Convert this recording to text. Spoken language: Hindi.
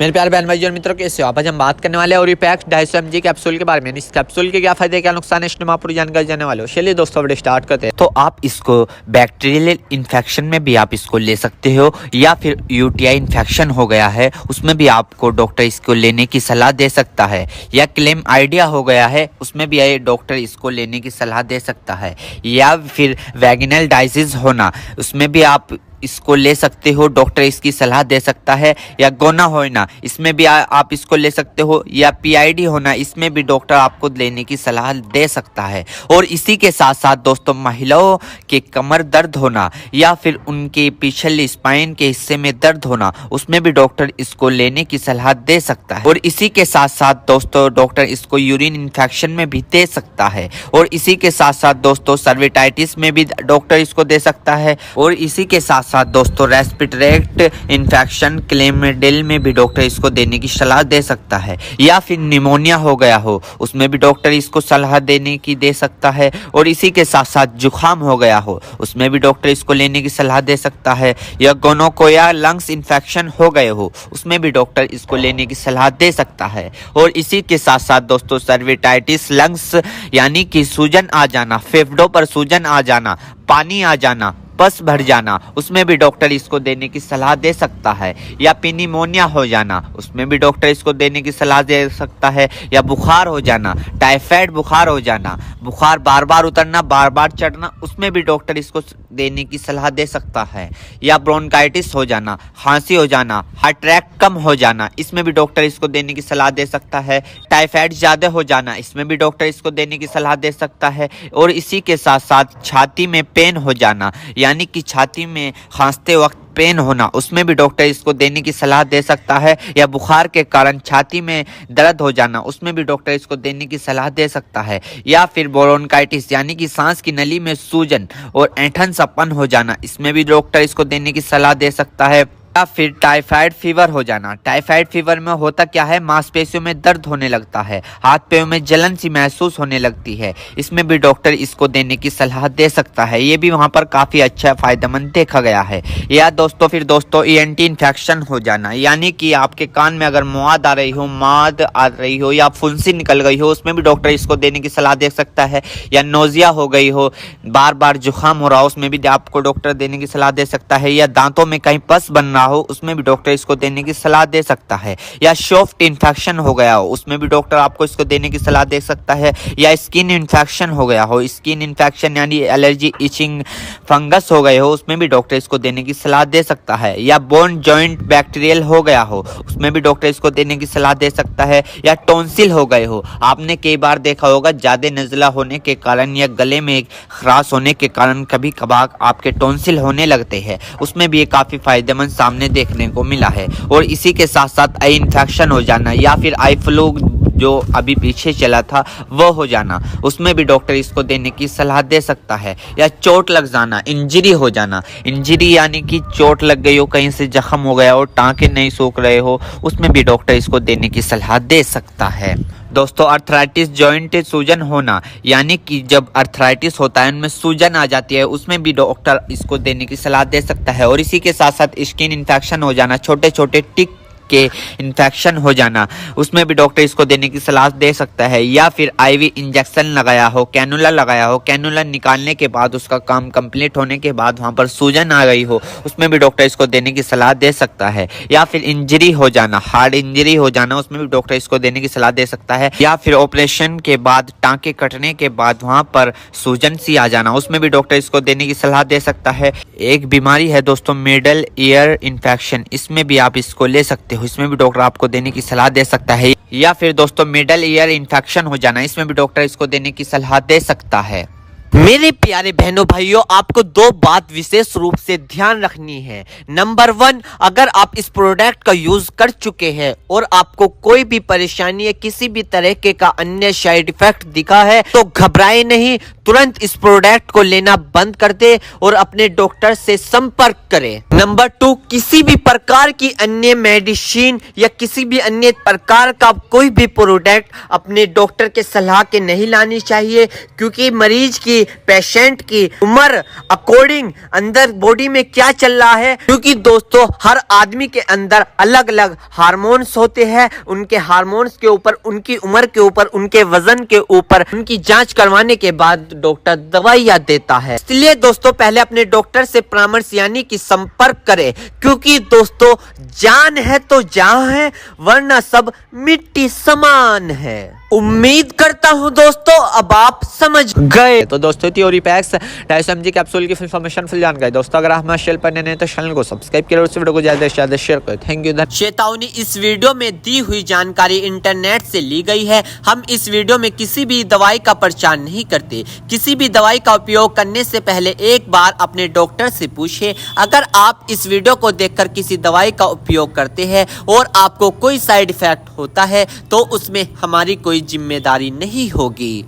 मेरे प्यारे बहन भाई और मित्रों, कैसे हो आप? आज हम बात करने वाले हैं ओरिपैक्स 250 mg कैप्सूल के बारे में। इस कैप्सूल के क्या फायदे, क्या नुकसान है, इसमें आप पूरी जानकारी जानने वाले हो। चलिए दोस्तों, वीडियो स्टार्ट करते हैं। तो आप इसको बैक्टीरियल इन्फेक्शन में भी आप इसको ले सकते हो, या फिर यूटीआई इन्फेक्शन हो गया है उसमें भी आपको डॉक्टर इसको लेने की सलाह दे सकता है, या क्लेम आइडिया हो गया है उसमें भी डॉक्टर इसको लेने की सलाह दे सकता है, या फिर वैगिनल डायसिस होना उसमें भी आप इसको ले सकते हो, डॉक्टर इसकी सलाह दे सकता है, या गोना होना इसमें भी आप इसको ले सकते हो, या पीआईडी होना इसमें भी डॉक्टर आपको लेने की सलाह दे सकता है। और इसी के साथ साथ दोस्तों, महिलाओं के कमर दर्द होना या फिर उनके पिछले स्पाइन के हिस्से में दर्द होना उसमें भी डॉक्टर इसको लेने की सलाह दे सकता है। और इसी के साथ साथ दोस्तों, डॉक्टर इसको यूरिन इन्फेक्शन में भी दे सकता है। और इसी के साथ साथ दोस्तों, सर्विटाइटिस में भी डॉक्टर इसको दे सकता है। और इसी के साथ साथ दोस्तों, रेस्पिरेटरी इन्फेक्शन क्लेमिडिल में भी डॉक्टर इसको देने की सलाह दे सकता है, या फिर निमोनिया हो गया हो उसमें भी डॉक्टर इसको सलाह देने की दे सकता है। और इसी के साथ साथ जुखाम हो गया हो उसमें भी डॉक्टर इसको लेने की सलाह दे सकता है, या गोनोकोया लंग्स इन्फेक्शन हो गए हो उसमें भी डॉक्टर इसको लेने की सलाह दे सकता है। और इसी के साथ साथ दोस्तों, सर्विटाइटिस लंग्स यानी कि सूजन आ जाना, फेफड़ों पर सूजन आ जाना, पानी आ जाना, पस भर जाना उसमें भी डॉक्टर इसको देने की सलाह दे सकता है, या निमोनिया हो जाना उसमें भी डॉक्टर इसको देने की सलाह दे सकता है, या बुखार हो जाना, टाइफाइड बुखार हो जाना, बुखार बार बार उतरना, बार बार चढ़ना उसमें भी डॉक्टर इसको देने की सलाह दे सकता है, या ब्रोंकाइटिस हो जाना, खांसी हो जाना, हार्ट अटैक कम हो जाना इसमें भी डॉक्टर इसको देने की सलाह दे सकता है, टाइफाइड ज़्यादा हो जाना इसमें भी डॉक्टर इसको देने की सलाह दे सकता है। और इसी के साथ साथ छाती में पेन हो जाना यानी कि छाती में खांसते वक्त पेन होना उसमें भी डॉक्टर इसको देने की सलाह दे सकता है, या बुखार के कारण छाती में दर्द हो जाना उसमें भी डॉक्टर इसको देने की सलाह दे सकता है, या फिर ब्रोंकाइटिस यानी कि सांस की नली में सूजन और ऐंठन सपन हो जाना इसमें भी डॉक्टर इसको देने की सलाह दे सकता है, या फिर टाइफाइड फीवर हो जाना। टाइफाइड फीवर में होता क्या है, मांसपेशियों में दर्द होने लगता है, हाथ पैरों में जलन सी महसूस होने लगती है, इसमें भी डॉक्टर इसको देने की सलाह दे सकता है। ये भी वहां पर काफी अच्छा फायदेमंद देखा गया है। या दोस्तों फिर दोस्तों, ईएनटी इन्फेक्शन हो जाना यानी कि आपके कान में अगर मौद आ रही हो या फुंसी निकल गई हो उसमें भी डॉक्टर इसको देने की सलाह दे सकता है, या नोजिया हो गई हो, बार बार जुकाम हो रहा हो उसमें भी आपको डॉक्टर देने की सलाह दे सकता है, या दांतों में कहीं पस बन हो उसमें भी डॉक्टर इसको देने की सलाह दे सकता है, या सॉफ्ट इन्फेक्शन हो गया हो उसमें भी डॉक्टर आपको इसको देने की सलाह दे सकता है, या स्किन इन्फेक्शन हो गया हो, स्किन इन्फेक्शन यानी एलर्जी, इचिंग, फंगस हो गए हो उसमें भी डॉक्टर इसको देने की सलाह दे सकता है, या बोन जॉइंट बैक्टीरियल हो गया हो उसमें भी डॉक्टर इसको देने की सलाह दे सकता है, या टॉन्सिल हो गए हो। आपने कई बार देखा होगा ज्यादा नज़ला होने के कारण या गले में खराश होने के कारण कभी कभार आपके टॉन्सिल होने लगते हैं उसमें भी ये काफी फायदेमंद सामने देखने को मिला है। और इसी के साथ साथ आई इन्फेक्शन हो जाना, या फिर आई फ्लू जो अभी पीछे चला था वो हो जाना उसमें भी डॉक्टर इसको देने की सलाह दे सकता है, या चोट लग जाना, इंजरी हो जाना, इंजरी यानी कि चोट लग गई हो, कहीं से जख्म हो गया हो, टांके नहीं सूख रहे हो उसमें भी डॉक्टर इसको देने की सलाह दे सकता है। दोस्तों, अर्थराइटिस जॉइंट सूजन होना यानी कि जब अर्थराइटिस होता है उनमें सूजन आ जाती है उसमें भी डॉक्टर इसको देने की सलाह दे सकता है। और इसी के साथ साथ स्किन इन्फेक्शन हो जाना, छोटे छोटे टिक के इन्फेक्शन हो जाना उसमें भी डॉक्टर इसको देने की सलाह दे सकता है, या फिर आईवी इंजेक्शन लगाया हो, कैनुला लगाया हो, कैनुला निकालने के बाद उसका काम कंप्लीट होने के बाद वहां पर सूजन आ गई हो उसमें भी डॉक्टर इसको देने की सलाह दे सकता है, या फिर इंजरी हो जाना, हार्ड इंजरी हो जाना उसमें भी डॉक्टर इसको देने की सलाह दे सकता है, या फिर ऑपरेशन के बाद टांके कटने के बाद वहां पर सूजन सी आ जाना उसमें भी डॉक्टर इसको देने की सलाह दे सकता है। एक बीमारी है दोस्तों, मिडल ईयर इन्फेक्शन, इसमें भी आप इसको ले सकते हो, इसमें भी डॉक्टर आपको देने की सलाह दे सकता है। या फिर दोस्तों, मिडल ईयर इन्फेक्शन हो जाना इसमें भी डॉक्टर इसको देने की सलाह दे सकता है। मेरे प्यारे बहनों भाइयों, आपको दो बात विशेष रूप से ध्यान रखनी है। नंबर 1, अगर आप इस प्रोडक्ट का यूज कर चुके हैं और आपको कोई भी परेशानी या किसी भी तरह का अन्य साइड इफेक्ट दिखा है तो घबराए नहीं, तुरंत इस प्रोडक्ट को लेना बंद कर दे और अपने डॉक्टर से संपर्क करें। नंबर 2, किसी भी प्रकार की अन्य मेडिसिन या किसी भी अन्य प्रकार का कोई भी प्रोडक्ट अपने डॉक्टर के सलाह के नहीं लानी चाहिए, क्योंकि मरीज की, पेशेंट की उम्र अकॉर्डिंग अंदर बॉडी में क्या चल रहा है, क्योंकि दोस्तों हर आदमी के अंदर अलग अलग हार्मोन्स होते हैं। उनके हार्मोन्स के ऊपर, उनकी उम्र के ऊपर, उनके वजन के ऊपर उनकी जांच करवाने के बाद डॉक्टर दवाइयां देता है। इसलिए दोस्तों पहले अपने डॉक्टर से परामर्श यानी कि संपर्क करें, क्योंकि दोस्तों जान है तो जहां है, वरना सब मिट्टी समान है। उम्मीद करता हूं दोस्तों अब आप समझ गए। तो दोस्तों थी ओरी पैक्स 250 mg कैप्सूल की इन्फॉर्मेशन फुल जानकारी। दोस्तों अगर आप हमारे चैनल पर नए हैं तो चैनल को सब्सक्राइब करें और इस वीडियो को ज्यादा से ज्यादा शेयर करें। Thank you. चेतावनी, इस वीडियो में दी हुई जानकारी इंटरनेट से ली गई है। हम इस वीडियो में किसी भी दवाई का प्रचार नहीं करते। किसी भी दवाई का उपयोग करने से पहले एक बार अपने डॉक्टर से पूछें। अगर आप इस वीडियो को देखकर किसी दवाई का उपयोग करते हैं और आपको कोई साइड इफेक्ट होता है तो उसमें हमारी कोई जिम्मेदारी नहीं होगी।